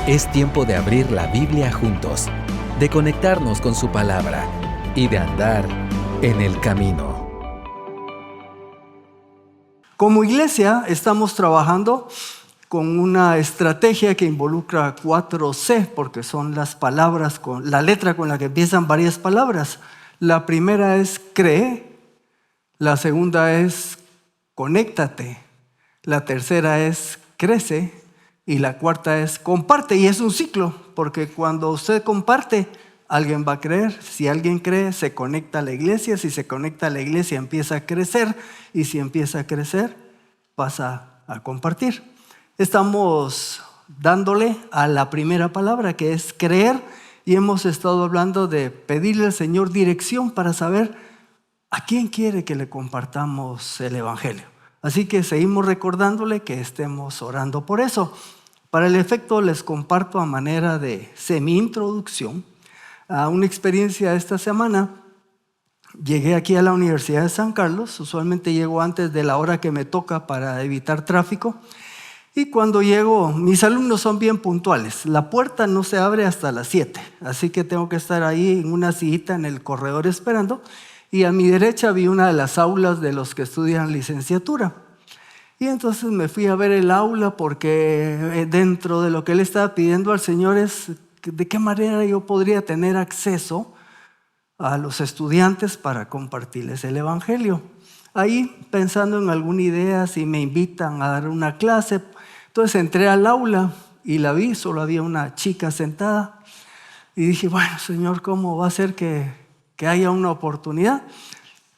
Es tiempo de abrir la Biblia juntos, de conectarnos con su palabra y de andar en el camino. Como iglesia estamos trabajando con una estrategia que involucra 4C, porque son las palabras, la letra con la que empiezan varias palabras. La primera es cree, la segunda es conéctate, la tercera es crece y la cuarta es comparte. Y es un ciclo, porque cuando usted comparte, alguien va a creer. Si alguien cree, se conecta a la iglesia. Si se conecta a la iglesia, empieza a crecer. Y si empieza a crecer, pasa a compartir. Estamos dándole a la primera palabra, que es creer, y hemos estado hablando de pedirle al Señor dirección para saber a quién quiere que le compartamos el evangelio. Así que seguimos recordándole que estemos orando por eso. Para el efecto les comparto a manera de semi-introducción a una experiencia esta semana. Llegué aquí a la Universidad de San Carlos, usualmente llego antes de la hora que me toca para evitar tráfico. Y cuando llego, mis alumnos son bien puntuales. La puerta no se abre hasta las 7, así que tengo que estar ahí en una sillita en el corredor esperando. Y a mi derecha vi una de las aulas de los que estudian licenciatura. Y entonces me fui a ver el aula porque dentro de lo que él estaba pidiendo al Señor es de qué manera yo podría tener acceso a los estudiantes para compartirles el evangelio. Ahí pensando en alguna idea, si me invitan a dar una clase, entonces entré al aula y la vi, solo había una chica sentada. Y dije, bueno, Señor, ¿cómo va a ser que haya una oportunidad?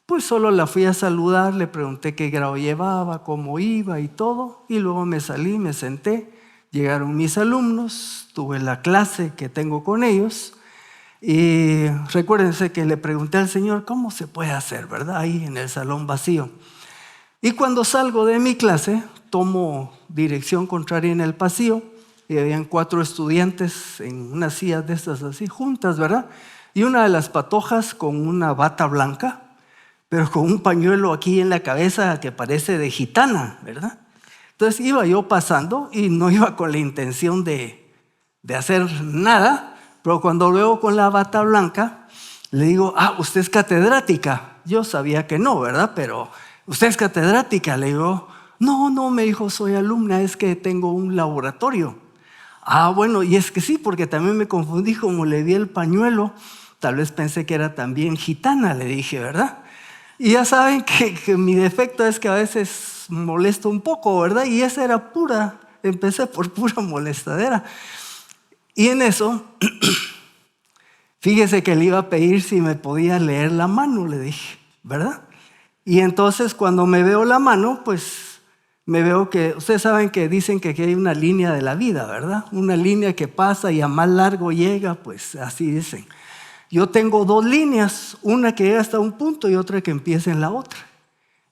Pues solo la fui a saludar, le pregunté qué grado llevaba, cómo iba y todo. Y luego me salí, me senté, llegaron mis alumnos, tuve la clase que tengo con ellos. Y recuérdense que le pregunté al Señor, ¿cómo se puede hacer, verdad? Ahí en el salón vacío. Y cuando salgo de mi clase, tomo dirección contraria en el pasillo. Y habían 4 estudiantes en unas sillas de estas así, juntas, ¿verdad? Y una de las patojas con una bata blanca, pero con un pañuelo aquí en la cabeza que parece de gitana, ¿verdad? Entonces iba yo pasando y no iba con la intención de hacer nada, pero cuando lo veo con la bata blanca, le digo, usted es catedrática. Yo sabía que no, ¿verdad? Pero usted es catedrática. Le digo, no, me dijo, soy alumna, es que tengo un laboratorio. Bueno, y es que sí, porque también me confundí, como le vi el pañuelo, tal vez pensé que era también gitana, le dije, ¿verdad? Y ya saben que mi defecto es que a veces molesto un poco, ¿verdad? Y esa era empecé por pura molestadera. Y en eso, fíjese que le iba a pedir si me podía leer la mano, le dije, ¿verdad? Y entonces cuando me veo la mano, pues me veo que, ustedes saben que dicen que aquí hay una línea de la vida, ¿verdad? Una línea que pasa y a más largo llega, pues así dicen. Yo tengo 2 líneas, una que llega hasta un punto y otra que empieza en la otra.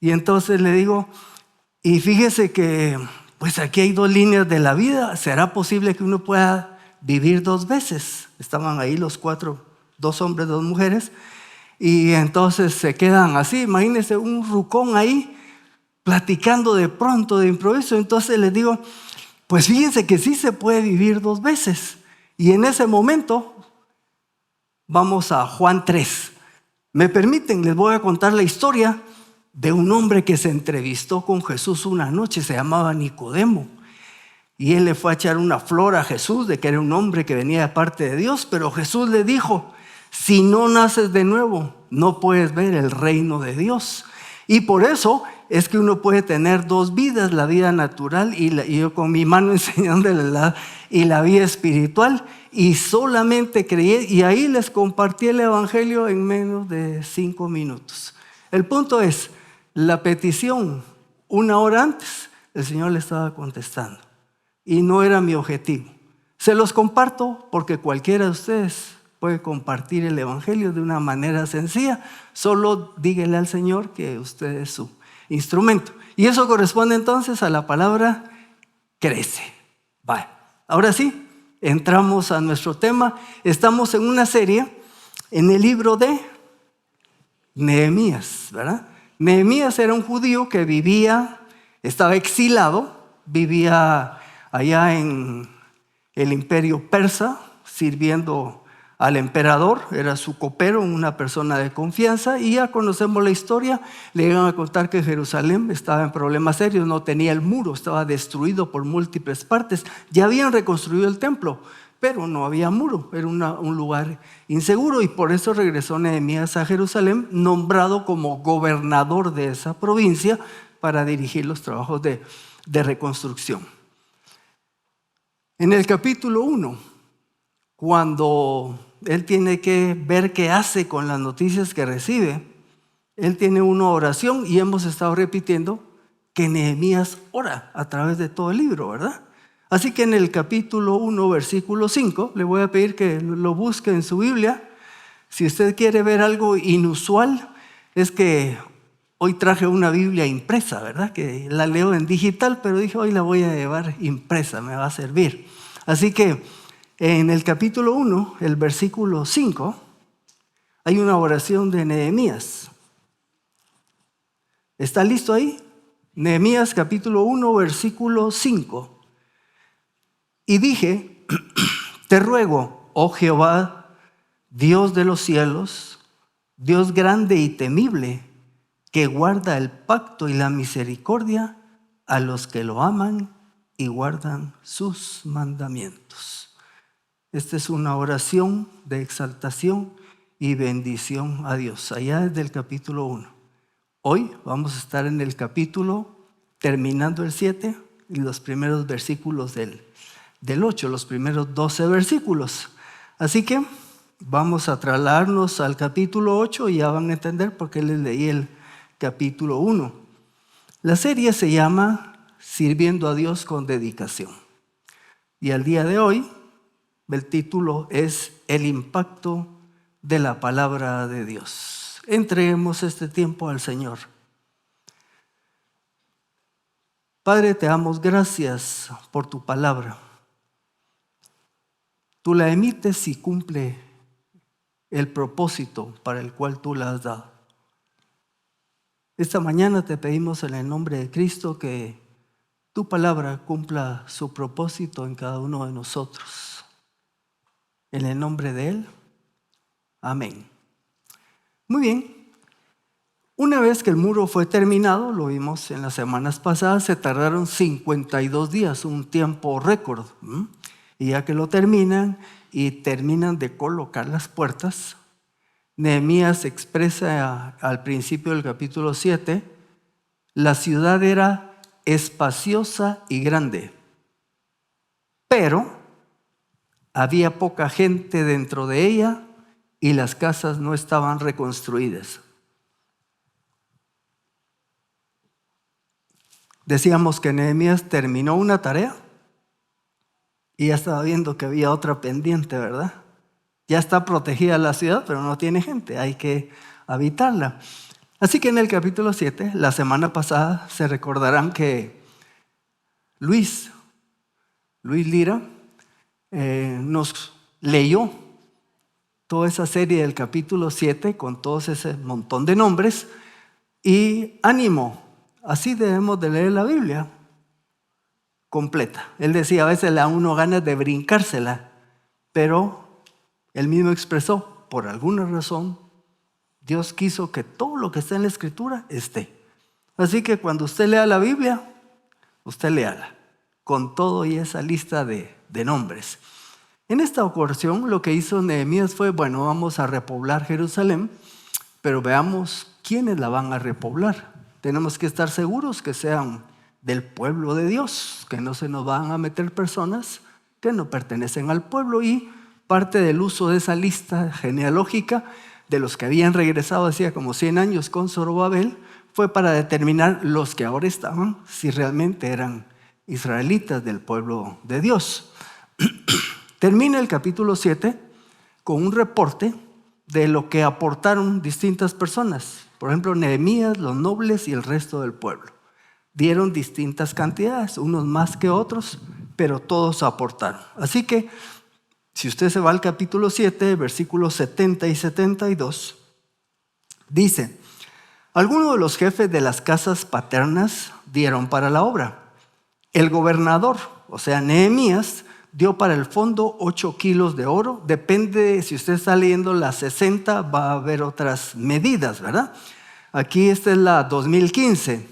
Y entonces le digo, y fíjese que pues aquí hay 2 líneas de la vida, ¿será posible que uno pueda vivir 2 veces? Estaban ahí los 4, 2 hombres, 2 mujeres, y entonces se quedan así, imagínense un rucón ahí, platicando de pronto, de improviso. Entonces les digo, pues fíjense que sí se puede vivir 2 veces. Y en ese momento vamos a Juan 3. ¿Me permiten? Les voy a contar la historia de un hombre que se entrevistó con Jesús una noche, se llamaba Nicodemo. Y él le fue a echar una flor a Jesús de que era un hombre que venía de parte de Dios, pero Jesús le dijo, si no naces de nuevo, no puedes ver el reino de Dios. Y por eso es que uno puede tener 2 vidas, la vida natural y yo con mi mano enseñándole y la vida espiritual. Y solamente creí, y ahí les compartí el evangelio en menos de 5 minutos. El punto es, la petición 1 hora antes, el Señor le estaba contestando. Y no era mi objetivo. Se los comparto porque cualquiera de ustedes puede compartir el evangelio de una manera sencilla. Solo dígale al Señor que usted es su instrumento. Y eso corresponde entonces a la palabra crece. Vale. Ahora sí, entramos a nuestro tema. Estamos en una serie en el libro de Nehemías, ¿verdad? Nehemías era un judío que estaba exilado, vivía allá en el imperio persa, sirviendo al emperador, era su copero, una persona de confianza, y ya conocemos la historia. Le iban a contar que Jerusalén estaba en problemas serios, no tenía el muro, estaba destruido por múltiples partes. Ya habían reconstruido el templo, pero no había muro, era un lugar inseguro, y por eso regresó Nehemías a Jerusalén, nombrado como gobernador de esa provincia para dirigir los trabajos de reconstrucción. En el capítulo 1, cuando él tiene que ver qué hace con las noticias que recibe, él tiene una oración, y hemos estado repitiendo que Nehemías ora a través de todo el libro, ¿verdad? Así que en el capítulo 1, versículo 5, le voy a pedir que lo busque en su Biblia. Si usted quiere ver algo inusual, es que hoy traje una Biblia impresa, ¿verdad? Que la leo en digital, pero dije, hoy la voy a llevar impresa, me va a servir. Así que en el capítulo 1, el versículo 5, hay una oración de Nehemías. ¿Está listo ahí? Nehemías capítulo 1, versículo 5. Y dije, te ruego, oh Jehová, Dios de los cielos, Dios grande y temible, que guarda el pacto y la misericordia a los que lo aman y guardan sus mandamientos. Esta es una oración de exaltación y bendición a Dios. Allá desde el capítulo 1. Hoy vamos a estar en el capítulo, terminando el 7 y los primeros versículos del 8, los primeros 12 versículos. Así que vamos a trasladarnos al capítulo 8 y ya van a entender por qué les leí el capítulo 1. La serie se llama Sirviendo a Dios con dedicación. Y al día de hoy, el título es El impacto de la palabra de Dios. Entreguemos este tiempo al Señor. Padre, te damos gracias por tu palabra. Tú la emites y cumple el propósito para el cual tú la has dado. Esta mañana te pedimos en el nombre de Cristo que tu palabra cumpla su propósito en cada uno de nosotros. En el nombre de Él, amén. Muy bien. Una vez que el muro fue terminado, lo vimos en las semanas pasadas, se tardaron 52 días, un tiempo récord. Y ya que lo terminan y terminan de colocar las puertas, Nehemías expresa al principio del capítulo 7, la ciudad era espaciosa y grande, pero había poca gente dentro de ella y las casas no estaban reconstruidas. Decíamos que Nehemías terminó una tarea y ya estaba viendo que había otra pendiente, ¿verdad? Ya está protegida la ciudad, pero no tiene gente, hay que habitarla. Así que en el capítulo 7, la semana pasada, se recordarán que Luis Lira nos leyó toda esa serie del capítulo 7 con todos ese montón de nombres y ánimo, así debemos de leer la Biblia completa. Él decía, a veces le da uno ganas de brincársela, pero él mismo expresó, por alguna razón, Dios quiso que todo lo que está en la Escritura esté. Así que cuando usted lea la Biblia, usted léala, con todo y esa lista de nombres. En esta ocasión, lo que hizo Nehemías fue, bueno, vamos a repoblar Jerusalén, pero veamos quiénes la van a repoblar. Tenemos que estar seguros que sean del pueblo de Dios, que no se nos van a meter personas que no pertenecen al pueblo, y parte del uso de esa lista genealógica de los que habían regresado hacía como 100 años con Zorobabel fue para determinar los que ahora estaban, si realmente eran israelitas del pueblo de Dios. Termina el capítulo 7 con un reporte de lo que aportaron distintas personas. Por ejemplo, Nehemías, los nobles y el resto del pueblo. Dieron distintas cantidades, unos más que otros, pero todos aportaron. Así que, si usted se va al capítulo 7, versículos 70 y 72, dice, algunos de los jefes de las casas paternas dieron para la obra. El gobernador, o sea, Nehemías, dio para el fondo 8 kilos de oro. Depende, si usted está leyendo la 60, va a haber otras medidas, ¿verdad? Aquí esta es la 2015.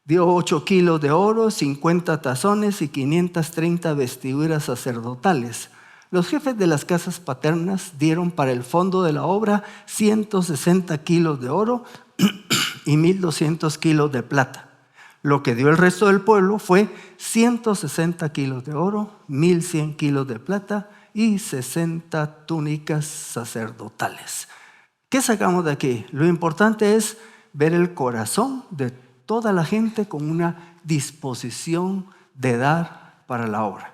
Dio 8 kilos de oro, 50 tazones y 530 vestiduras sacerdotales. Los jefes de las casas paternas dieron para el fondo de la obra 160 kilos de oro y 1,200 kilos de plata. Lo que dio el resto del pueblo fue 160 kilos de oro, 1,100 kilos de plata y 60 túnicas sacerdotales. ¿Qué sacamos de aquí? Lo importante es ver el corazón de toda la gente con una disposición de dar para la obra.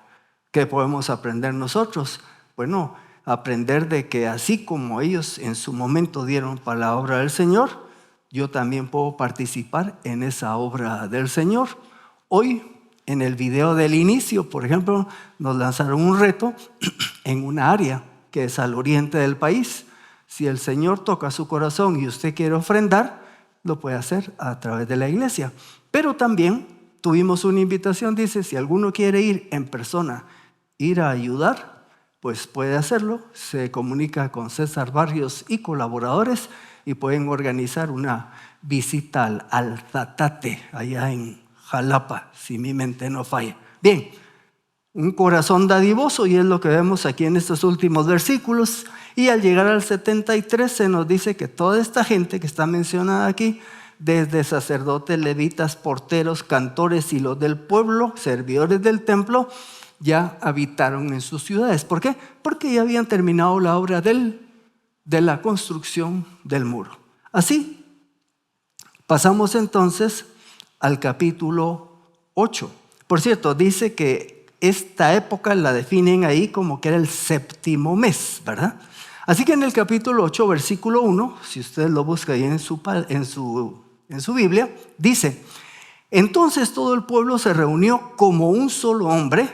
¿Qué podemos aprender nosotros? Bueno, aprender de que así como ellos en su momento dieron para la obra del Señor, yo también puedo participar en esa obra del Señor. Hoy, en el video del inicio, por ejemplo, nos lanzaron un reto en una área que es al oriente del país. Si el Señor toca su corazón y usted quiere ofrendar, lo puede hacer a través de la iglesia. Pero también tuvimos una invitación, dice, si alguno quiere ir en persona, ir a ayudar, pues puede hacerlo. Se comunica con César Barrios y colaboradores y pueden organizar una visita al Alzatate, allá en Jalapa, si mi mente no falla. Bien, un corazón dadivoso, y es lo que vemos aquí en estos últimos versículos. Y al llegar al 73 se nos dice que toda esta gente que está mencionada aquí, desde sacerdotes, levitas, porteros, cantores y los del pueblo, servidores del templo, ya habitaron en sus ciudades. ¿Por qué? Porque ya habían terminado la obra de la construcción del muro. Así, pasamos entonces al capítulo 8. Por cierto, dice que esta época la definen ahí como que era el 7º mes, ¿verdad? Así que en el capítulo 8, versículo 1, si usted lo busca ahí en su Biblia, dice: entonces todo el pueblo se reunió como un solo hombre.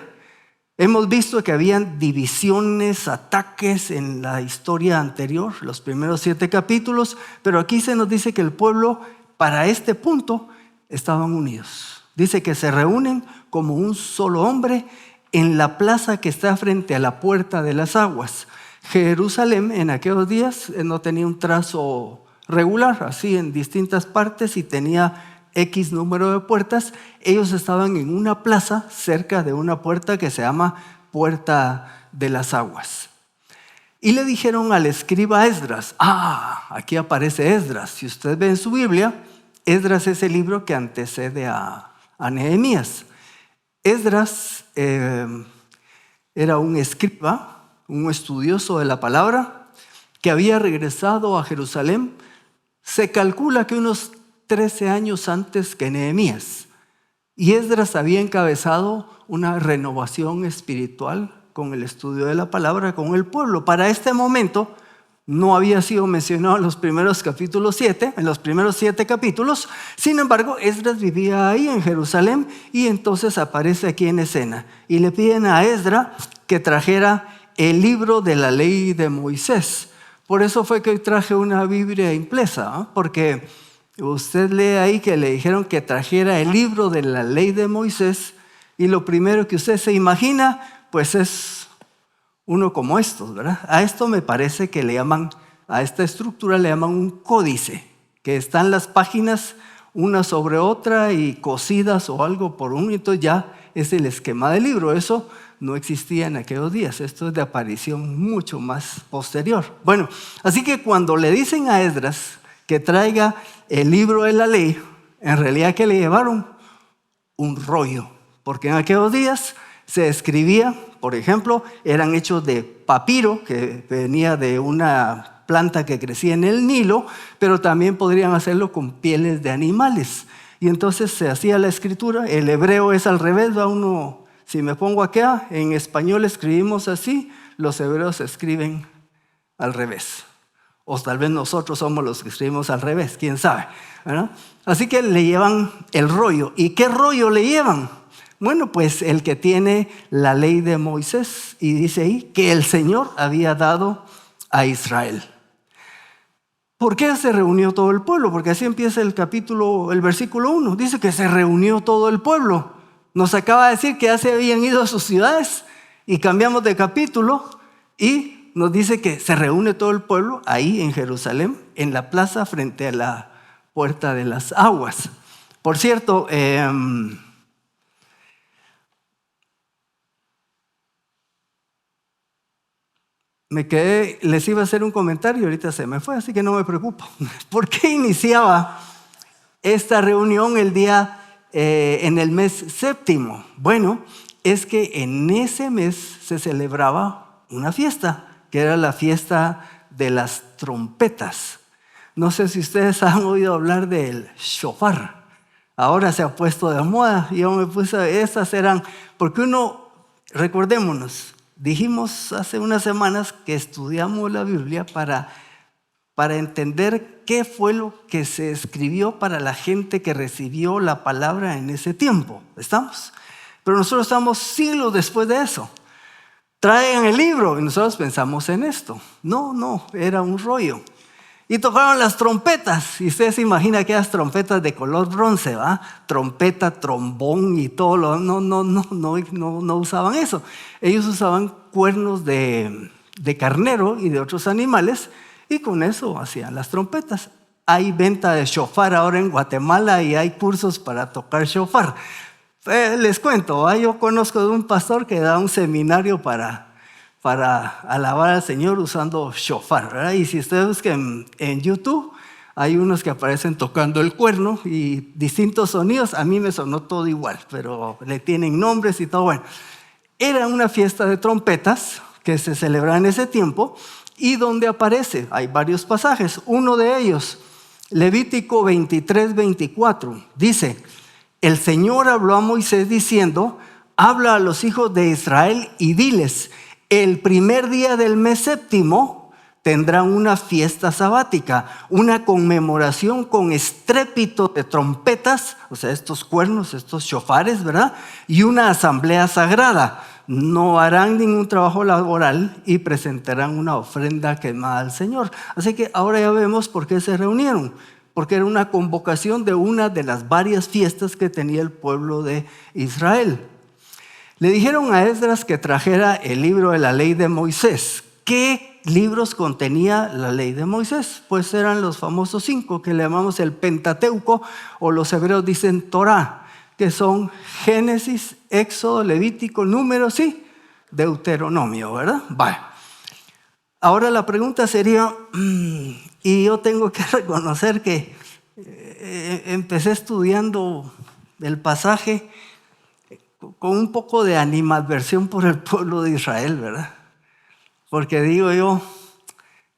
Hemos visto que habían divisiones, ataques en la historia anterior, los primeros 7 capítulos, pero aquí se nos dice que el pueblo para este punto estaban unidos. Dice que se reúnen como un solo hombre en la plaza que está frente a la puerta de las aguas. Jerusalén en aquellos días no tenía un trazo regular, así en distintas partes, y tenía X número de puertas. Ellos estaban en una plaza cerca de una puerta que se llama Puerta de las Aguas. Y le dijeron al escriba Esdras, aquí aparece Esdras. Si usted ve en su Biblia, Esdras es el libro que antecede a Nehemías. Esdras era un escriba, un estudioso de la palabra, que había regresado a Jerusalén. Se calcula que unos 13 años antes que Nehemías. Y Esdras había encabezado una renovación espiritual con el estudio de la palabra con el pueblo. Para este momento no había sido mencionado en los primeros capítulos 7, en los primeros 7 capítulos. Sin embargo, Esdras vivía ahí en Jerusalén y entonces aparece aquí en escena. Y le piden a Esdras que trajera el libro de la ley de Moisés. Por eso fue que hoy traje una Biblia impresa, porque usted lee ahí que le dijeron que trajera el libro de la ley de Moisés, y lo primero que usted se imagina, pues es uno como estos, ¿verdad? A esto me parece que le llaman, a esta estructura le llaman un códice, que están las páginas una sobre otra y cosidas o algo por uno, y entonces ya es el esquema del libro. Eso no existía en aquellos días, esto es de aparición mucho más posterior. Bueno, así que cuando le dicen a Esdras que traiga el libro de la ley, en realidad que le llevaron un rollo, porque en aquellos días se escribía, por ejemplo, eran hechos de papiro, que venía de una planta que crecía en el Nilo, pero también podrían hacerlo con pieles de animales. Y entonces se hacía la escritura. El hebreo es al revés, va uno, si me pongo acá, en español escribimos así, los hebreos escriben al revés. O tal vez nosotros somos los que escribimos al revés, quién sabe, ¿verdad? Así que le llevan el rollo. ¿Y qué rollo le llevan? Bueno, pues el que tiene la ley de Moisés, y dice ahí que el Señor había dado a Israel. ¿Por qué se reunió todo el pueblo? Porque así empieza el versículo 1. Dice que se reunió todo el pueblo. Nos acaba de decir que ya se habían ido a sus ciudades. Y cambiamos de capítulo y nos dice que se reúne todo el pueblo ahí en Jerusalén, en la plaza frente a la puerta de las aguas. Por cierto, les iba a hacer un comentario, ahorita se me fue, así que no me preocupo. ¿Por qué iniciaba esta reunión el día en el mes séptimo? Bueno, es que en ese mes se celebraba una fiesta, que era la fiesta de las trompetas. No sé si ustedes han oído hablar del shofar. Ahora se ha puesto de moda. Yo me puse, estas eran, porque recordémonos, dijimos hace unas semanas que estudiamos la Biblia para entender qué fue lo que se escribió para la gente que recibió la palabra en ese tiempo. ¿Estamos? Pero nosotros estamos siglos después de eso. Traigan el libro y nosotros pensamos en esto. No, era un rollo. Y tocaron las trompetas. Y usted se imagina aquellas trompetas de color bronce, ¿va? Trompeta, trombón y todo lo... No usaban eso. Ellos usaban cuernos de carnero y de otros animales y con eso hacían las trompetas. Hay venta de shofar ahora en Guatemala y hay cursos para tocar shofar. Les cuento, yo conozco de un pastor que da un seminario para alabar al Señor usando shofar, ¿verdad? Y si ustedes buscan en YouTube, hay unos que aparecen tocando el cuerno y distintos sonidos. A mí me sonó todo igual, pero le tienen nombres y todo. Bueno, era una fiesta de trompetas que se celebraba en ese tiempo y donde aparece, hay varios pasajes. Uno de ellos, Levítico 23-24, dice: el Señor habló a Moisés diciendo, habla a los hijos de Israel y diles, el primer día del mes séptimo tendrán una fiesta sabática, una conmemoración con estrépito de trompetas, o sea, estos cuernos, estos shofares, ¿verdad? Y una asamblea sagrada. No harán ningún trabajo laboral y presentarán una ofrenda quemada al Señor. Así que ahora ya vemos por qué se reunieron. Porque era una convocación de una de las varias fiestas que tenía el pueblo de Israel. Le dijeron a Esdras que trajera el libro de la ley de Moisés. ¿Qué libros contenía la ley de Moisés? Pues eran los famosos 5 que le llamamos el Pentateuco, o los hebreos dicen Torá, que son Génesis, Éxodo, Levítico, Números y Deuteronomio, ¿verdad? Vale. Ahora la pregunta sería, y yo tengo que reconocer que empecé estudiando el pasaje con un poco de animadversión por el pueblo de Israel, ¿verdad? Porque digo yo,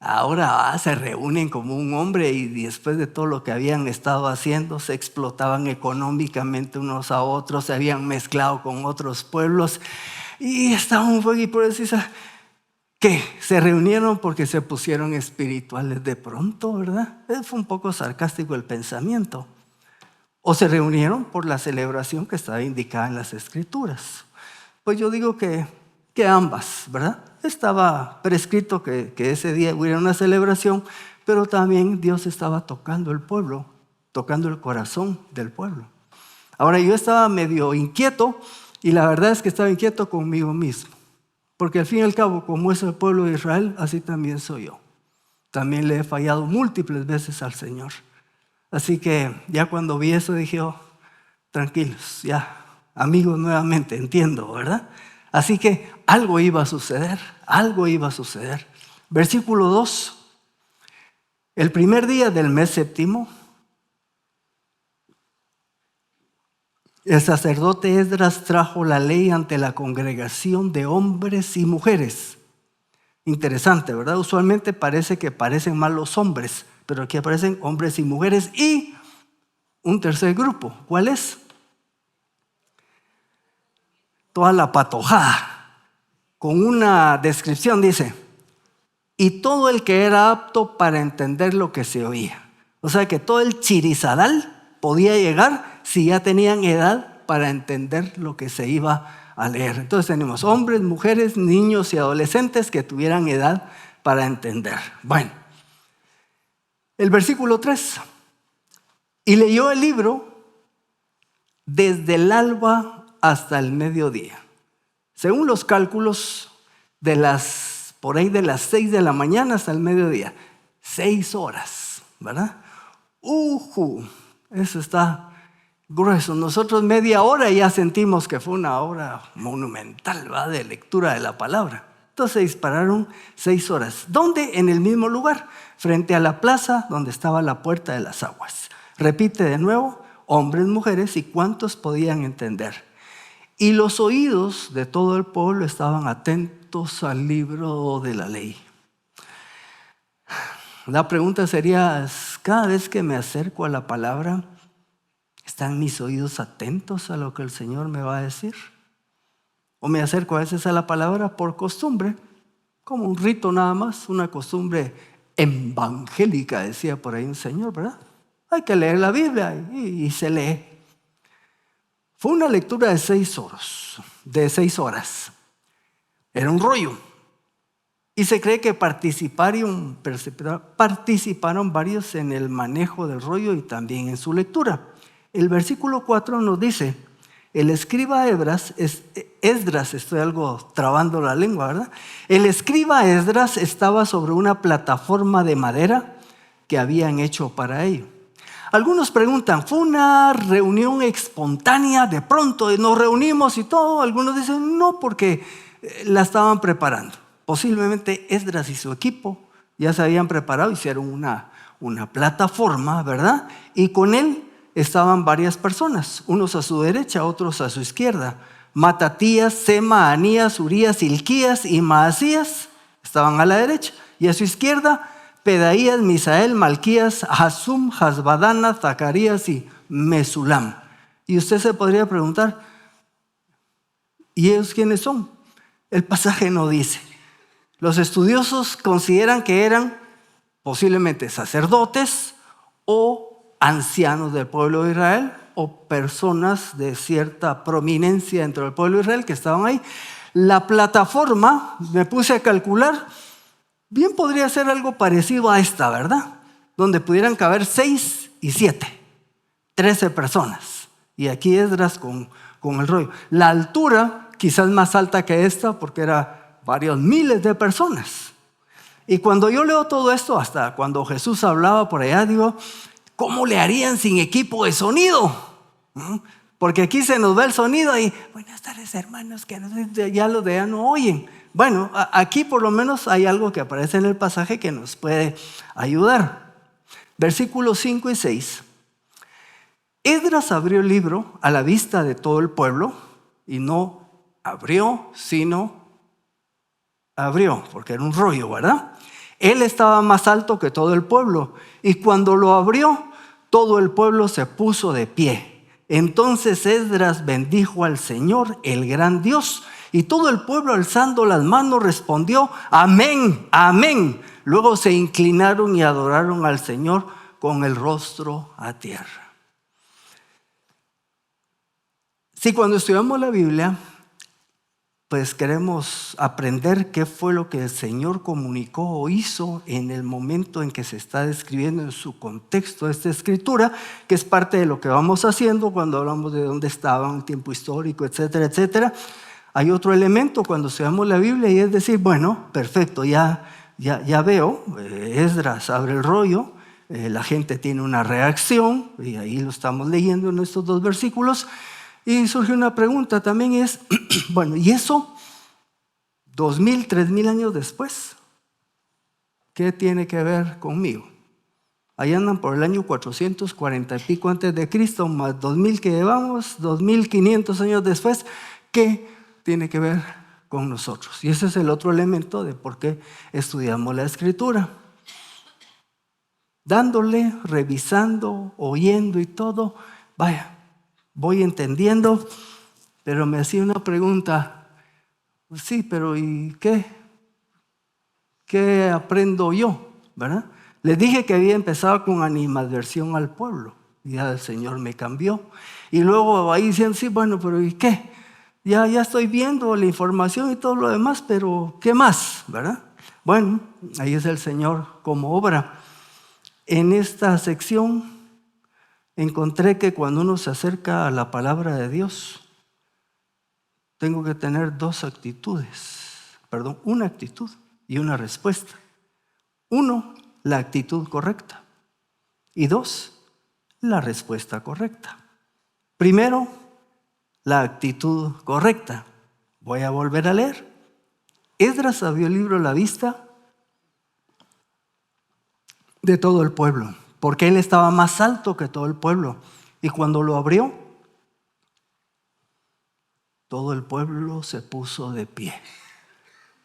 ahora se reúnen como un hombre y después de todo lo que habían estado haciendo, se explotaban económicamente unos a otros, se habían mezclado con otros pueblos y estaban un poco, y por eso que se reunieron porque se pusieron espirituales de pronto, ¿verdad? Fue un poco sarcástico el pensamiento. O se reunieron por la celebración que estaba indicada en las Escrituras. Pues yo digo que ambas, ¿verdad? Estaba prescrito que ese día hubiera una celebración, pero también Dios estaba tocando el pueblo, tocando el corazón del pueblo. Ahora yo estaba medio inquieto y la verdad es que estaba inquieto conmigo mismo. Porque al fin y al cabo, como es el pueblo de Israel, así también soy yo. También le he fallado múltiples veces al Señor. Así que ya cuando vi eso dije, tranquilos, ya, amigos nuevamente, entiendo, ¿verdad? Así que algo iba a suceder, algo iba a suceder. Versículo 2. El primer día del mes séptimo, el sacerdote Esdras trajo la ley ante la congregación de hombres y mujeres. Interesante, ¿verdad? Usualmente parece que parecen más los hombres, pero aquí aparecen hombres y mujeres y un tercer grupo. ¿Cuál es? Toda la patojada. Con una descripción dice, y todo el que era apto para entender lo que se oía. O sea que todo el chirizadal podía llegar si ya tenían edad para entender lo que se iba a leer. Entonces tenemos hombres, mujeres, niños y adolescentes que tuvieran edad para entender. Bueno, el versículo 3. Y leyó el libro desde el alba hasta el mediodía. Según los cálculos, por ahí de las 6 de la mañana hasta el mediodía. 6 horas, ¿verdad? Eso está grueso. Nosotros media hora ya sentimos que fue una hora monumental, ¿verdad?, de lectura de la palabra. Entonces se dispararon 6 horas. ¿Dónde? En el mismo lugar, frente a la plaza donde estaba la puerta de las aguas. Repite de nuevo, hombres, mujeres, y cuántos podían entender. Y los oídos de todo el pueblo estaban atentos al libro de la ley. La pregunta sería, cada vez que me acerco a la palabra, ¿están mis oídos atentos a lo que el Señor me va a decir? O me acerco a veces a la palabra por costumbre, como un rito nada más, una costumbre evangélica, decía por ahí un señor, ¿verdad? Hay que leer la Biblia y se lee. Fue una lectura de 6 horas. Era un rollo. Y se cree que participaron varios en el manejo del rollo y también en su lectura. El versículo 4 nos dice, el escriba Esdras, estoy algo trabando la lengua, ¿verdad? El escriba Esdras estaba sobre una plataforma de madera que habían hecho para ello. Algunos preguntan, ¿fue una reunión espontánea? De pronto nos reunimos y todo. Algunos dicen, no, porque la estaban preparando. Posiblemente Esdras y su equipo ya se habían preparado, hicieron una plataforma, ¿verdad? Y con él estaban varias personas, unos a su derecha, otros a su izquierda. Matatías, Sema, Anías, Urías, Hilquías y Maasías estaban a la derecha. Y a su izquierda, Pedaías, Misael, Malquías, Hasum, Hasbadana, Zacarías y Mesulam. Y usted se podría preguntar, ¿y ellos quiénes son? El pasaje no dice. Los estudiosos consideran que eran posiblemente sacerdotes o ancianos del pueblo de Israel o personas de cierta prominencia dentro del pueblo de Israel que estaban ahí. La plataforma, me puse a calcular, bien podría ser algo parecido a esta, ¿verdad? Donde pudieran caber 6 y 7, 13 personas. Y aquí Esdras con el rollo. La altura quizás más alta que esta porque era varios miles de personas. Y cuando yo leo todo esto, hasta cuando Jesús hablaba por allá, digo, ¿cómo le harían sin equipo de sonido? Porque aquí se nos va el sonido y buenas tardes, hermanos, que ya los de allá no oyen. Bueno, aquí por lo menos hay algo que aparece en el pasaje que nos puede ayudar. Versículos 5 y 6. Esdras abrió el libro a la vista de todo el pueblo y no abrió, sino abrió, porque era un rollo, ¿verdad? Él estaba más alto que todo el pueblo y cuando lo abrió, todo el pueblo se puso de pie. Entonces Esdras bendijo al Señor, el gran Dios, y todo el pueblo alzando las manos respondió, amén, amén. Luego se inclinaron y adoraron al Señor con el rostro a tierra. Si cuando estudiamos la Biblia, pues queremos aprender qué fue lo que el Señor comunicó o hizo en el momento en que se está describiendo en su contexto esta escritura, que es parte de lo que vamos haciendo cuando hablamos de dónde estaban, tiempo histórico, etcétera, etcétera. Hay otro elemento cuando estudiamos la Biblia y es decir, bueno, perfecto, ya veo, Esdras abre el rollo, la gente tiene una reacción, y ahí lo estamos leyendo en estos 2 versículos, y surge una pregunta también es, bueno, ¿y eso 2000, 3000 años después? ¿Qué tiene que ver conmigo? Ahí andan por el año 440 y pico antes de Cristo, más 2000 que llevamos, 2500 años después, ¿qué tiene que ver con nosotros? Y ese es el otro elemento de por qué estudiamos la Escritura. Dándole, revisando, oyendo y todo, vaya, voy entendiendo, pero me hacía una pregunta, sí, pero ¿y qué? ¿Qué aprendo yo? ¿Verdad? Les dije que había empezado con animadversión al pueblo, y ya el Señor me cambió. Y luego ahí decían, sí, bueno, pero ¿y qué? Ya estoy viendo la información y todo lo demás, pero ¿qué más? ¿Verdad? Bueno, ahí es el Señor como obra. En esta sección encontré que cuando uno se acerca a la palabra de Dios, tengo que tener una actitud y una respuesta. 1, la actitud correcta. Y 2, la respuesta correcta. Primero, la actitud correcta. Voy a volver a leer. Esdras abrió el libro a la vista de todo el pueblo, porque él estaba más alto que todo el pueblo. Y cuando lo abrió, todo el pueblo se puso de pie.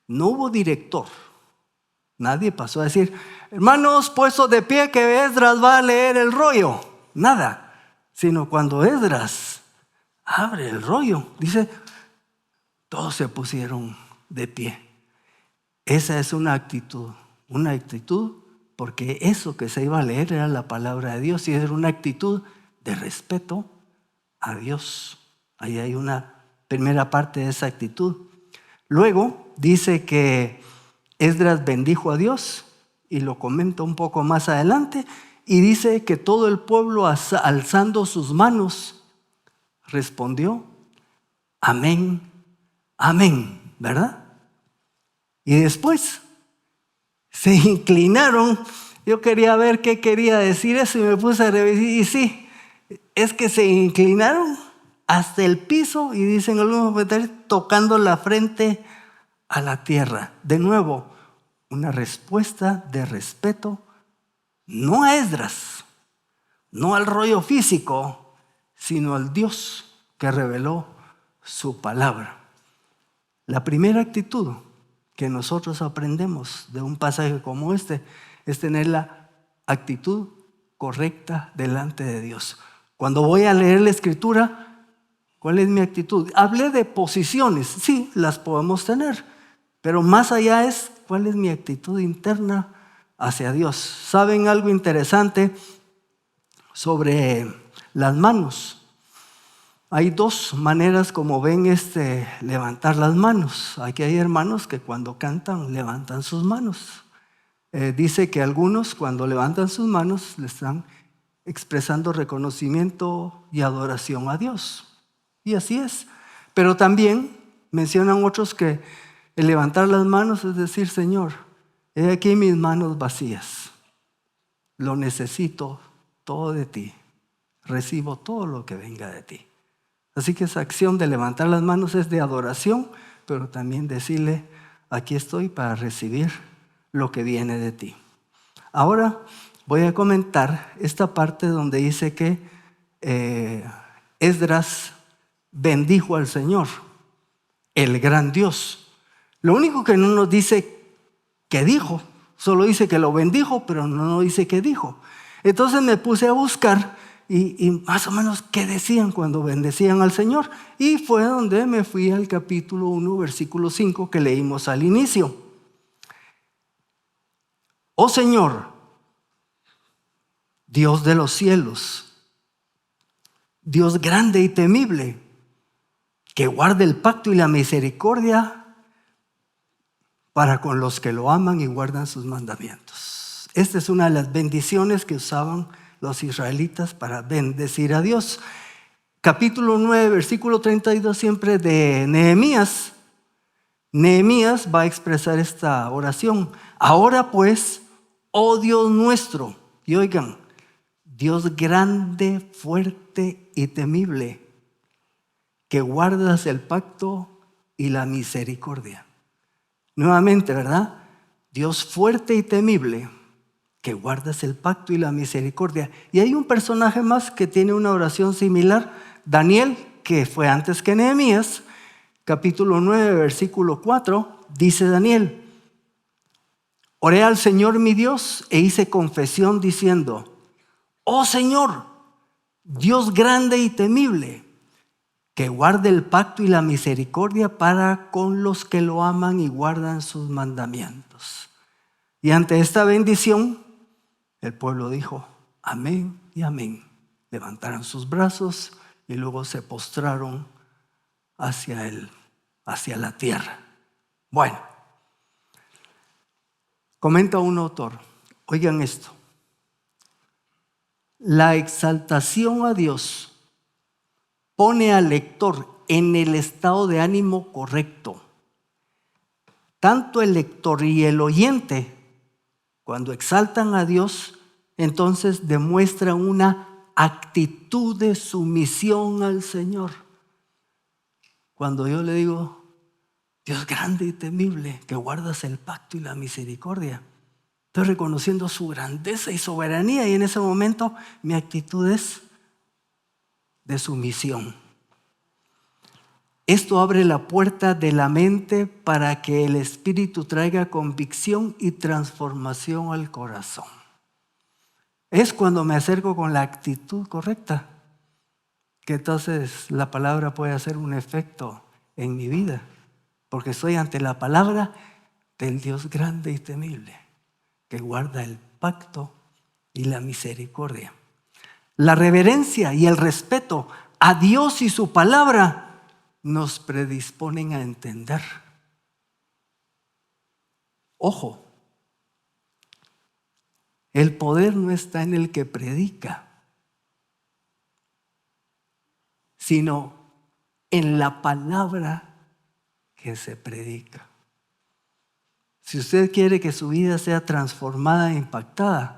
No hubo director. Nadie pasó a decir, hermanos, puestos de pie que Esdras va a leer el rollo. Nada. Sino cuando Esdras abre el rollo, dice, todos se pusieron de pie. Esa es una actitud porque eso que se iba a leer era la palabra de Dios y era una actitud de respeto a Dios. Ahí hay una primera parte de esa actitud. Luego dice que Esdras bendijo a Dios y lo comenta un poco más adelante y dice que todo el pueblo alzando sus manos respondió, amén, amén, ¿verdad? Y después se inclinaron. Yo quería ver qué quería decir eso y me puse a revisar. Y sí, es que se inclinaron hasta el piso y dicen algunos comentarios, tocando la frente a la tierra. De nuevo, una respuesta de respeto, no a Esdras, no al rollo físico, sino al Dios que reveló su palabra. La primera actitud que nosotros aprendemos de un pasaje como este es tener la actitud correcta delante de Dios. Cuando voy a leer la Escritura, ¿cuál es mi actitud? Hablé de posiciones, sí, las podemos tener, pero más allá es cuál es mi actitud interna hacia Dios. ¿Saben algo interesante sobre las manos? Hay 2 maneras como ven levantar las manos. Aquí hay hermanos que cuando cantan levantan sus manos. Dice que algunos cuando levantan sus manos le están expresando reconocimiento y adoración a Dios. Y así es. Pero también mencionan otros que el levantar las manos es decir, Señor, he aquí mis manos vacías. Lo necesito todo de ti. Recibo todo lo que venga de ti. Así que esa acción de levantar las manos es de adoración, pero también decirle, aquí estoy para recibir lo que viene de ti. Ahora voy a comentar esta parte donde dice que Esdras bendijo al Señor, el gran Dios. Lo único que no nos dice que dijo, solo dice que lo bendijo, pero no nos dice qué dijo. Entonces me puse a buscar y más o menos qué decían cuando bendecían al Señor. Y fue donde me fui al capítulo 1, versículo 5 que leímos al inicio. Oh Señor, Dios de los cielos, Dios grande y temible, que guarda el pacto y la misericordia para con los que lo aman y guardan sus mandamientos. Esta es una de las bendiciones que usaban los israelitas para bendecir a Dios. Capítulo 9, versículo 32 siempre de Nehemías. Nehemías va a expresar esta oración. Ahora pues, oh Dios nuestro, y oigan, Dios grande, fuerte y temible, que guardas el pacto y la misericordia. Nuevamente, ¿verdad? Dios fuerte y temible, que guardas el pacto y la misericordia. Y hay un personaje más que tiene una oración similar, Daniel, que fue antes que Nehemías. Capítulo 9, versículo 4, dice Daniel, oré al Señor mi Dios e hice confesión diciendo, oh Señor, Dios grande y temible, que guarde el pacto y la misericordia para con los que lo aman y guardan sus mandamientos. Y ante esta bendición, el pueblo dijo, amén y amén. Levantaron sus brazos y luego se postraron hacia la tierra. Bueno, comenta un autor, oigan esto. La exaltación a Dios pone al lector en el estado de ánimo correcto. Tanto el lector y el oyente, cuando exaltan a Dios, entonces demuestran una actitud de sumisión al Señor. Cuando yo le digo, Dios grande y temible, que guardas el pacto y la misericordia, estoy reconociendo su grandeza y soberanía, y en ese momento mi actitud es de sumisión. Esto abre la puerta de la mente para que el Espíritu traiga convicción y transformación al corazón. Es cuando me acerco con la actitud correcta que entonces la palabra puede hacer un efecto en mi vida, porque estoy ante la palabra del Dios grande y temible, que guarda el pacto y la misericordia. La reverencia y el respeto a Dios y su palabra nos predisponen a entender. Ojo, el poder no está en el que predica, sino en la palabra que se predica. Si usted quiere que su vida sea transformada e impactada,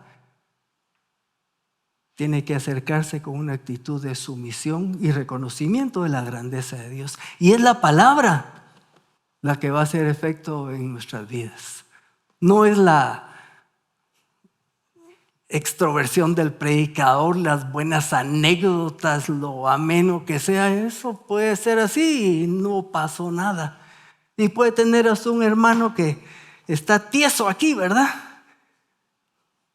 tiene que acercarse con una actitud de sumisión y reconocimiento de la grandeza de Dios. Y es la palabra la que va a hacer efecto en nuestras vidas. No es la extroversión del predicador, las buenas anécdotas, lo ameno que sea. Eso puede ser así y no pasó nada. Y puede tener hasta un hermano que está tieso aquí, ¿verdad?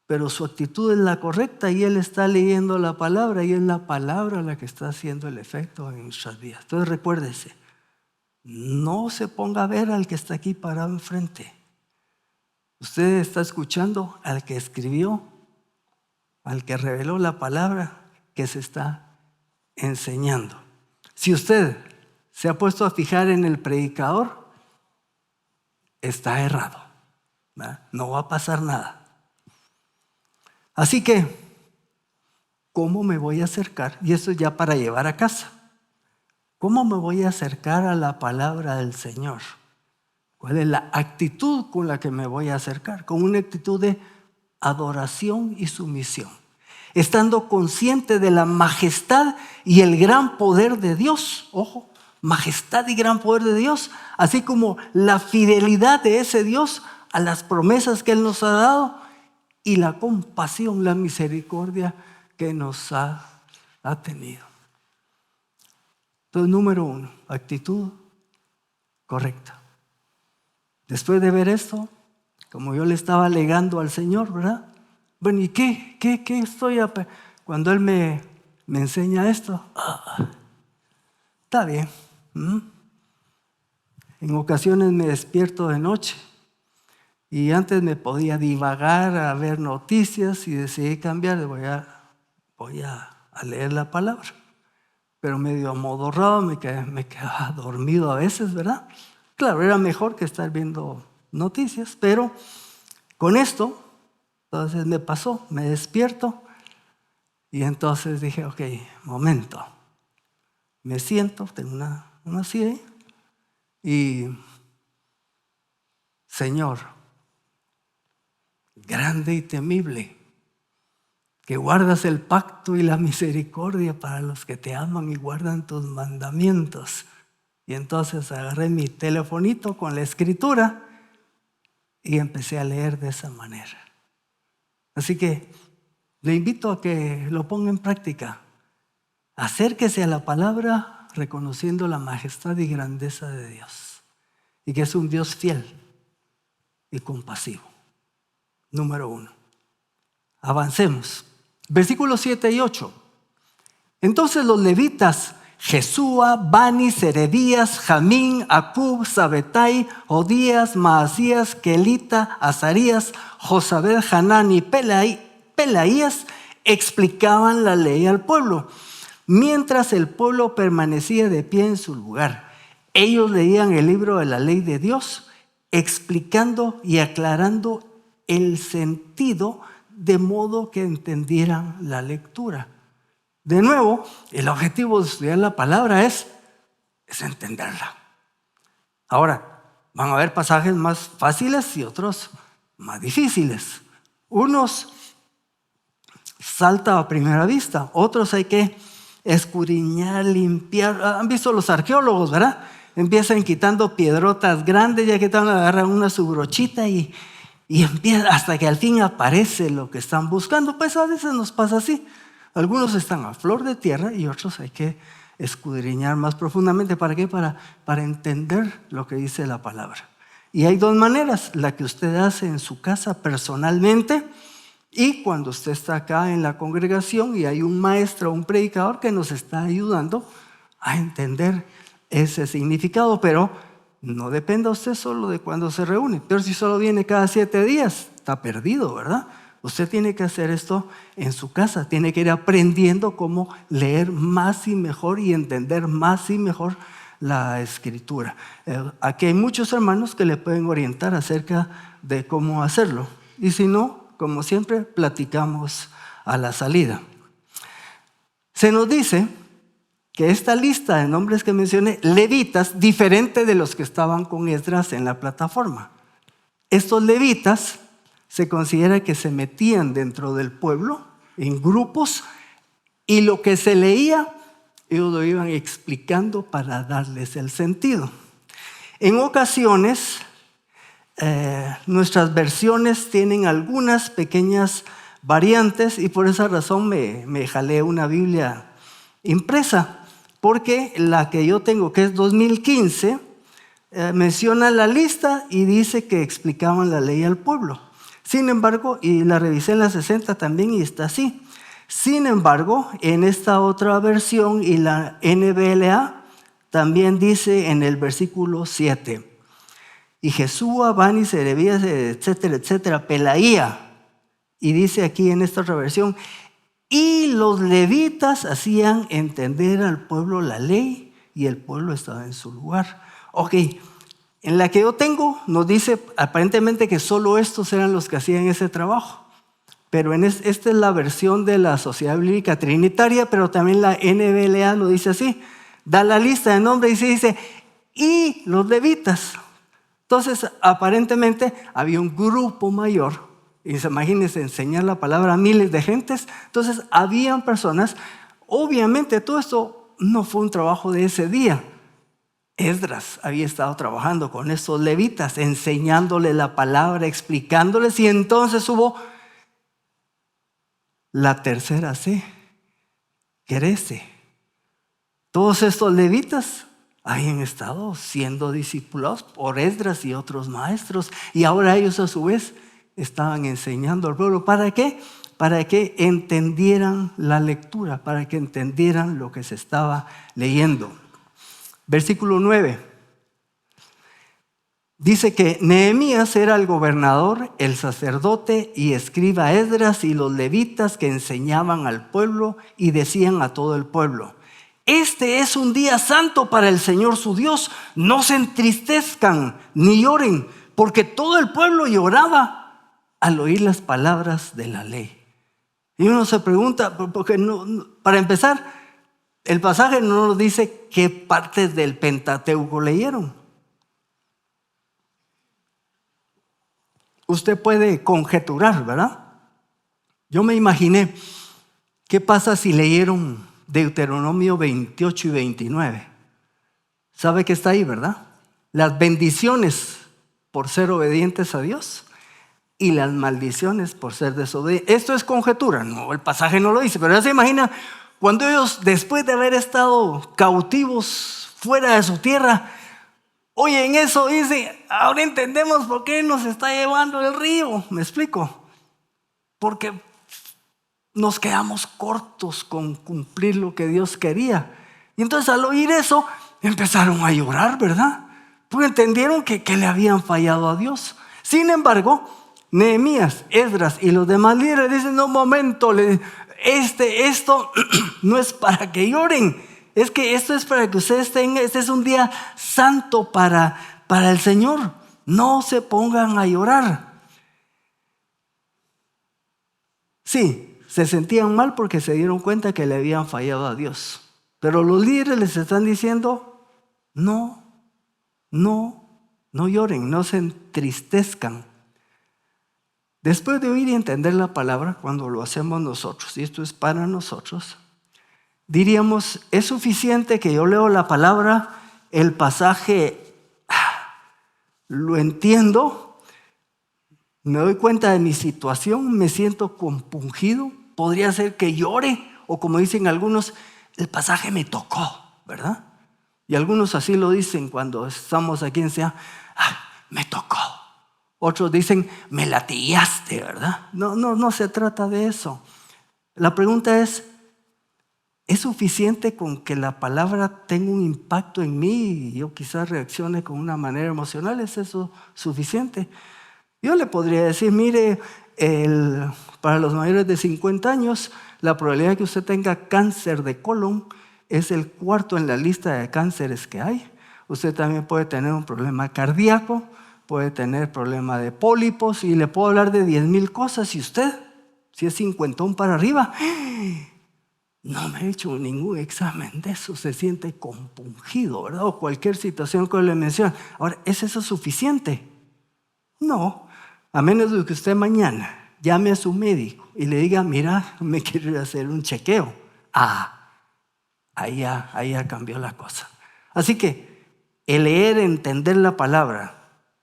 Pero su actitud es la correcta y él está leyendo la palabra, y es la palabra la que está haciendo el efecto en nuestras vidas. Entonces recuérdese, no se ponga a ver al que está aquí parado enfrente. Usted está escuchando al que escribió, al que reveló la palabra que se está enseñando. Si usted se ha puesto a fijar en el predicador, está errado, ¿verdad? No va a pasar nada. Así que, ¿cómo me voy a acercar? Y esto es ya para llevar a casa. ¿Cómo me voy a acercar a la palabra del Señor? ¿Cuál es la actitud con la que me voy a acercar? Con una actitud de adoración y sumisión, estando consciente de la majestad y el gran poder de Dios. Ojo, majestad y gran poder de Dios, así como la fidelidad de ese Dios a las promesas que Él nos ha dado, y la compasión, la misericordia que nos ha tenido. Entonces, número 1, actitud correcta. Después de ver esto, como yo le estaba alegando al Señor, ¿verdad? Bueno, ¿y qué estoy? Cuando Él me enseña esto, está bien. En ocasiones me despierto de noche. Y antes me podía divagar a ver noticias y decidí cambiar, voy a leer la palabra. Pero medio amodorrado, me quedaba dormido a veces, ¿verdad? Claro, era mejor que estar viendo noticias, pero con esto, entonces me pasó, me despierto y entonces dije, ok, momento. Me siento, tengo una silla y Señor, grande y temible, que guardas el pacto y la misericordia para los que te aman y guardan tus mandamientos. Y entonces agarré mi telefonito con la escritura y empecé a leer de esa manera. Así que le invito a que lo ponga en práctica. Acérquese a la palabra reconociendo la majestad y grandeza de Dios, y que es un Dios fiel y compasivo. Número 1. Avancemos. Versículos 7 y 8. Entonces los levitas, Jesúa, Bani, Serebías, Jamín, Acub, Sabetai, Odías, Maasías, Kelita, Azarías, Josabed, Hanán y Pelaías explicaban la ley al pueblo, mientras el pueblo permanecía de pie en su lugar. Ellos leían el libro de la ley de Dios, explicando y aclarando el sentido de modo que entendieran la lectura. De nuevo, el objetivo de estudiar la palabra es es entenderla. Ahora, van a haber pasajes más fáciles y otros más difíciles. Unos salta a primera vista, otros hay que escudriñar, limpiar. Han visto los arqueólogos, ¿verdad? Empiezan quitando piedrotas grandes, ya que están, agarran una su brochita y empieza hasta que al fin aparece lo que están buscando. Pues a veces nos pasa así. Algunos están a flor de tierra y otros hay que escudriñar más profundamente. ¿Para qué? Para entender lo que dice la palabra. Y hay dos maneras: la que usted hace en su casa personalmente, y cuando usted está acá en la congregación y hay un maestro, un predicador que nos está ayudando a entender ese significado. Pero no dependa usted solo de cuando se reúne. Pero si solo viene cada 7 días, está perdido, ¿verdad? Usted tiene que hacer esto en su casa. Tiene que ir aprendiendo cómo leer más y mejor y entender más y mejor la Escritura. Aquí hay muchos hermanos que le pueden orientar acerca de cómo hacerlo. Y si no, como siempre, platicamos a la salida. Se nos dice que esta lista de nombres que mencioné, levitas, diferente de los que estaban con Esdras en la plataforma. Estos levitas se considera que se metían dentro del pueblo en grupos, y lo que se leía ellos lo iban explicando para darles el sentido. En ocasiones nuestras versiones tienen algunas pequeñas variantes, y por esa razón me jalé una Biblia impresa, porque la que yo tengo, que es 2015, menciona la lista y dice que explicaban la ley al pueblo. Sin embargo, y la revisé en la 60 también y está así. Sin embargo, en esta otra versión y la NBLA también dice en el versículo 7: y Jesúa, Bani, Serebías, etcétera, etcétera, Pelaía. Y dice aquí en esta otra versión: y los levitas hacían entender al pueblo la ley, y el pueblo estaba en su lugar. Ok, en la que yo tengo nos dice aparentemente que solo estos eran los que hacían ese trabajo. Pero esta es la versión de la Sociedad Bíblica Trinitaria, pero también la NBLA lo dice así. Da la lista de nombres y dice: y los levitas. Entonces, aparentemente había un grupo mayor. Y imagínense, enseñar la palabra a miles de gentes. Entonces, habían personas. Obviamente, todo esto no fue un trabajo de ese día. Esdras había estado trabajando con esos levitas, enseñándole la palabra, explicándoles, y entonces hubo la tercera C, crece. Todos estos levitas habían estado siendo discipulados por Esdras y otros maestros, y ahora ellos a su vez estaban enseñando al pueblo. ¿Para qué? Para que entendieran la lectura, para que entendieran lo que se estaba leyendo. Versículo 9. Dice que Nehemías era el gobernador, el sacerdote y escriba Esdras y los levitas que enseñaban al pueblo y decían a todo el pueblo: este es un día santo para el Señor su Dios, no se entristezcan ni lloren, porque todo el pueblo lloraba al oír las palabras de la ley. Y uno se pregunta, porque para empezar, el pasaje no nos dice qué partes del Pentateuco leyeron. Usted puede conjeturar, ¿verdad? Yo me imaginé, ¿qué pasa si leyeron Deuteronomio 28 y 29? ¿Sabe que está ahí, verdad? Las bendiciones por ser obedientes a Dios y las maldiciones por ser desobedientes. Esto es conjetura, no, el pasaje no lo dice, pero ya se imagina cuando ellos, después de haber estado cautivos fuera de su tierra, oyen eso y dicen: ahora entendemos por qué nos está llevando el río. ¿Me explico? Porque nos quedamos cortos con cumplir lo que Dios quería. Y entonces al oír eso empezaron a llorar, ¿verdad? Porque entendieron que le habían fallado a Dios. Sin embargo, Nehemías, Esdras y los demás líderes dicen: no, un momento, esto no es para que lloren. Es que esto es para que ustedes tengan, este es un día santo para el Señor. No se pongan a llorar. Sí, se sentían mal porque se dieron cuenta que le habían fallado a Dios. Pero los líderes les están diciendo: No lloren, no se entristezcan. Después de oír y entender la palabra, cuando lo hacemos nosotros, y esto es para nosotros, diríamos, es suficiente que yo leo la palabra, el pasaje lo entiendo, me doy cuenta de mi situación, me siento compungido, podría ser que llore, o como dicen algunos, el pasaje me tocó, ¿verdad? Y algunos así lo dicen cuando estamos aquí en SEA, me tocó. Otros dicen, me latillaste, ¿verdad? No se trata de eso. La pregunta ¿es suficiente con que la palabra tenga un impacto en mí y yo quizás reaccione con una manera emocional? ¿Es eso suficiente? Yo le podría decir, mire, para los mayores de 50 años, la probabilidad de que usted tenga cáncer de colon es el cuarto en la lista de cánceres que hay. Usted también puede tener un problema cardíaco, puede tener problema de pólipos y le puedo hablar de 10,000 cosas. Y usted, si es 50 para arriba, no me he hecho ningún examen de eso, se siente compungido, ¿verdad? O cualquier situación que le mencione. Ahora, ¿es eso suficiente? No, a menos de que usted mañana llame a su médico y le diga, mira, me quiero ir a hacer un chequeo. Ahí ya cambió la cosa. Así que el leer, entender la palabra,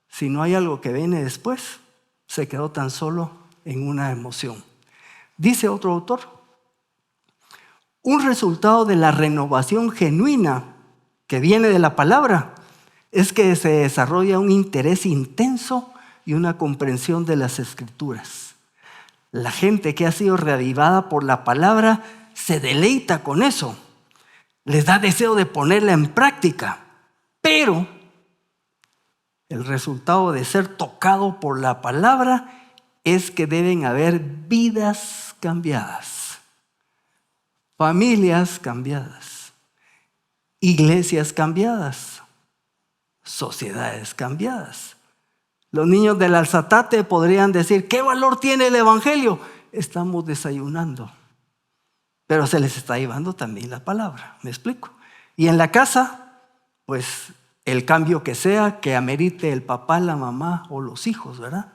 si no hay algo que viene después, se quedó tan solo en una emoción. Dice otro autor, un resultado de la renovación genuina que viene de la palabra es que se desarrolla un interés intenso y una comprensión de las Escrituras. La gente que ha sido reavivada por la palabra se deleita con eso. Les da deseo de ponerla en práctica. Pero el resultado de ser tocado por la palabra es que deben haber vidas cambiadas, familias cambiadas, iglesias cambiadas, sociedades cambiadas. Los niños del Alzatate podrían decir, ¿qué valor tiene el evangelio? Estamos desayunando, pero se les está llevando también la palabra, ¿me explico? Y en la casa, pues el cambio que sea, que amerite el papá, la mamá o los hijos, ¿verdad?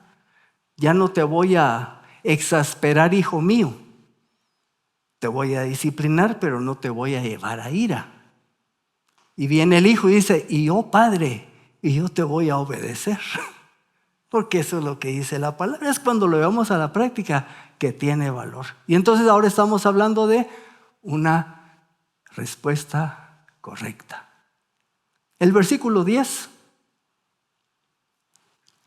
Ya no te voy a exasperar, hijo mío. Te voy a disciplinar, pero no te voy a llevar a ira. Y viene el hijo y dice, y yo, padre, y yo te voy a obedecer. Porque eso es lo que dice la palabra. Es cuando lo llevamos a la práctica que tiene valor. Y entonces ahora estamos hablando de una respuesta correcta. El versículo 10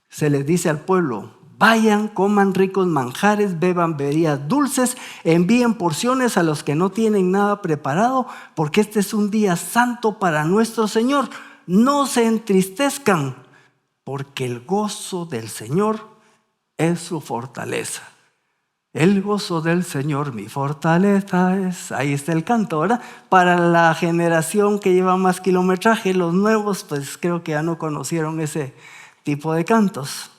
se les dice al pueblo, vayan, coman ricos manjares, beban bebidas dulces, envíen porciones a los que no tienen nada preparado, porque este es un día santo para nuestro Señor. No se entristezcan, porque el gozo del Señor es su fortaleza. El gozo del Señor, mi fortaleza es. Ahí está el canto, ¿verdad? Para la generación que lleva más kilometraje, los nuevos, pues creo que ya no conocieron ese tipo de cantos.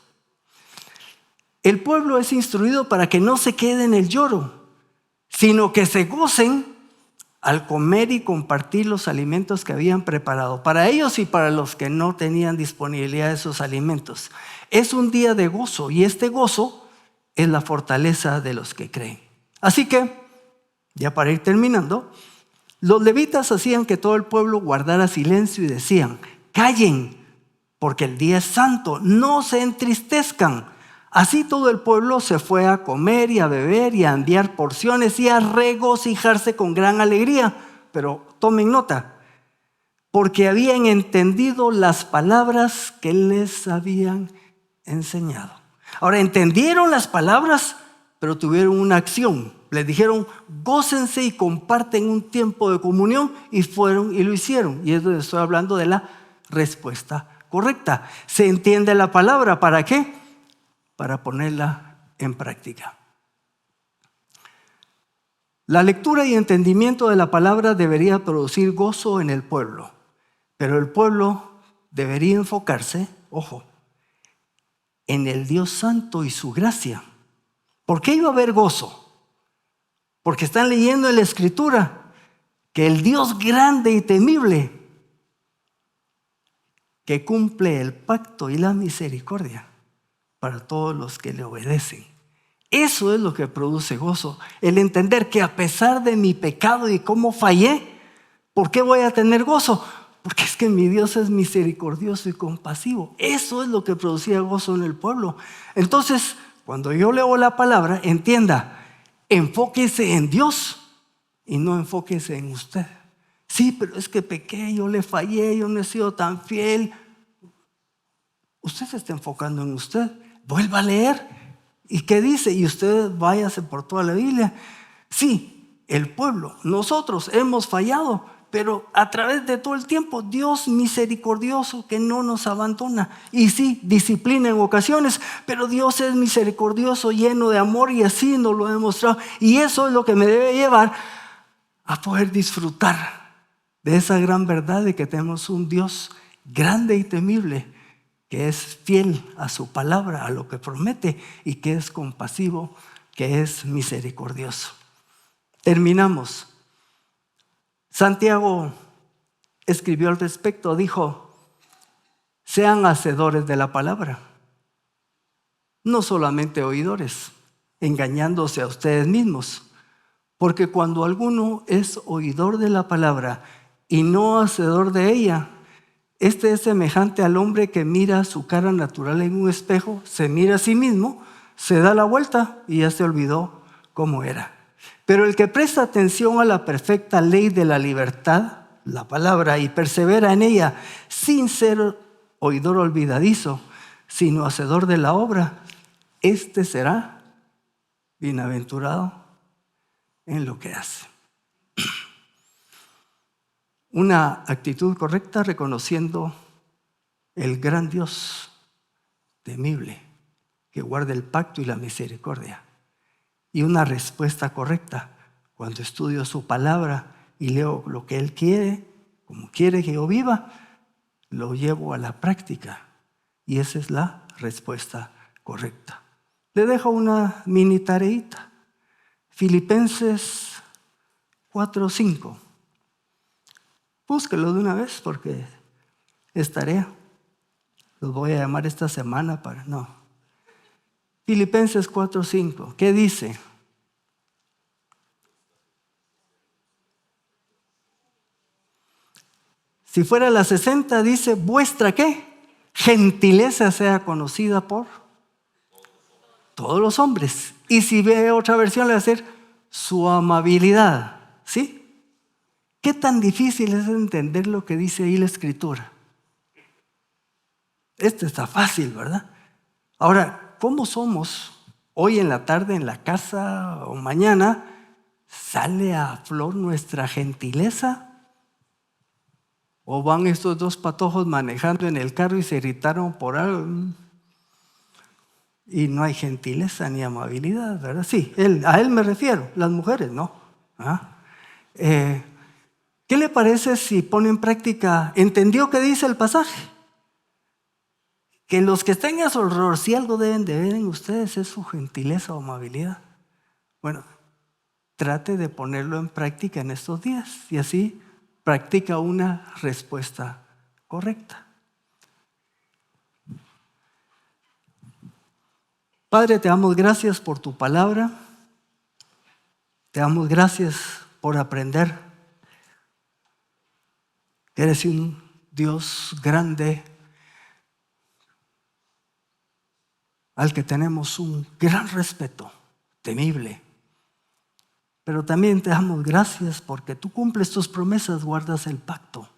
El pueblo es instruido para que no se quede en el lloro, sino que se gocen al comer y compartir los alimentos que habían preparado, para ellos y para los que no tenían disponibilidad de esos alimentos. Es un día de gozo y este gozo es la fortaleza de los que creen. Así que, ya para ir terminando, los levitas hacían que todo el pueblo guardara silencio y decían, callen, porque el día es santo, no se entristezcan. Así todo el pueblo se fue a comer y a beber y a enviar porciones y a regocijarse con gran alegría. Pero tomen nota, porque habían entendido las palabras que les habían enseñado. Ahora, entendieron las palabras, pero tuvieron una acción. Les dijeron, gócense y comparten un tiempo de comunión, y fueron y lo hicieron. Y es donde estoy hablando de la respuesta correcta. Se entiende la palabra, ¿para qué? Para ponerla en práctica. La lectura y entendimiento de la palabra debería producir gozo en el pueblo, pero el pueblo debería enfocarse, ojo, en el Dios Santo y su gracia. ¿Por qué iba a haber gozo? Porque están leyendo en la Escritura que el Dios grande y temible que cumple el pacto y la misericordia para todos los que le obedecen. Eso es lo que produce gozo, el entender que a pesar de mi pecado y cómo fallé, ¿por qué voy a tener gozo? Porque es que mi Dios es misericordioso y compasivo. Eso es lo que producía gozo en el pueblo. Entonces, cuando yo leo la palabra, entienda, enfóquese en Dios y no enfóquese en usted. Sí, pero es que pequé, yo le fallé, yo no he sido tan fiel. Usted se está enfocando en usted. Vuelva a leer. ¿Y qué dice? Y usted váyase por toda la Biblia. Sí, el pueblo, nosotros hemos fallado, pero a través de todo el tiempo, Dios misericordioso que no nos abandona. Y sí, disciplina en ocasiones, pero Dios es misericordioso, lleno de amor y así nos lo ha demostrado. Y eso es lo que me debe llevar a poder disfrutar de esa gran verdad de que tenemos un Dios grande y temible, que es fiel a su palabra, a lo que promete, y que es compasivo, que es misericordioso. Terminamos. Santiago escribió al respecto, dijo, sean hacedores de la palabra, no solamente oidores, engañándose a ustedes mismos, porque cuando alguno es oidor de la palabra y no hacedor de ella, este es semejante al hombre que mira su cara natural en un espejo, se mira a sí mismo, se da la vuelta y ya se olvidó cómo era. Pero el que presta atención a la perfecta ley de la libertad, la palabra, y persevera en ella, sin ser oidor olvidadizo, sino hacedor de la obra, este será bienaventurado en lo que hace. Una actitud correcta reconociendo el gran Dios temible que guarda el pacto y la misericordia. Y una respuesta correcta cuando estudio su palabra y leo lo que Él quiere, como quiere que yo viva, lo llevo a la práctica. Y esa es la respuesta correcta. Le dejo una mini tareita. Filipenses 4:5. Búsquelo de una vez porque es tarea. Los voy a llamar esta semana para... No. Filipenses 4:5. ¿Qué dice? Si fuera la 60, dice, ¿vuestra qué? Gentileza sea conocida por todos los hombres. Y si ve otra versión, le va a decir su amabilidad. ¿Sí? ¿Qué tan difícil es entender lo que dice ahí la Escritura? Esto está fácil, ¿verdad? Ahora, ¿cómo somos hoy en la tarde en la casa o mañana? ¿Sale a flor nuestra gentileza? ¿O van estos dos patojos manejando en el carro y se irritaron por algo? Y no hay gentileza ni amabilidad, ¿verdad? Sí, a él me refiero, las mujeres, ¿no? ¿Qué le parece si pone en práctica? ¿Entendió qué dice el pasaje? Que los que estén a su alrededor, si algo deben de ver en ustedes es su gentileza o amabilidad. Bueno, trate de ponerlo en práctica en estos días y así practica una respuesta correcta. Padre, te damos gracias por tu palabra. Te damos gracias por aprender que eres un Dios grande al que tenemos un gran respeto, temible. Pero también te damos gracias porque tú cumples tus promesas, guardas el pacto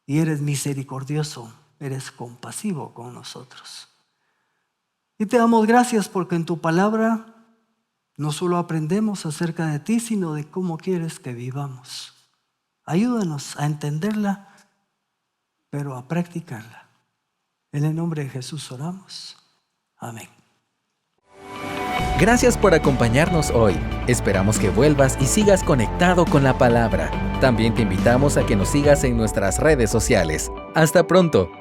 y eres misericordioso, eres compasivo con nosotros. Y te damos gracias porque en tu palabra no solo aprendemos acerca de ti, sino de cómo quieres que vivamos. Ayúdanos a entenderla, pero a practicarla. En el nombre de Jesús oramos. Amén. Gracias por acompañarnos hoy. Esperamos que vuelvas y sigas conectado con la palabra. También te invitamos a que nos sigas en nuestras redes sociales. Hasta pronto.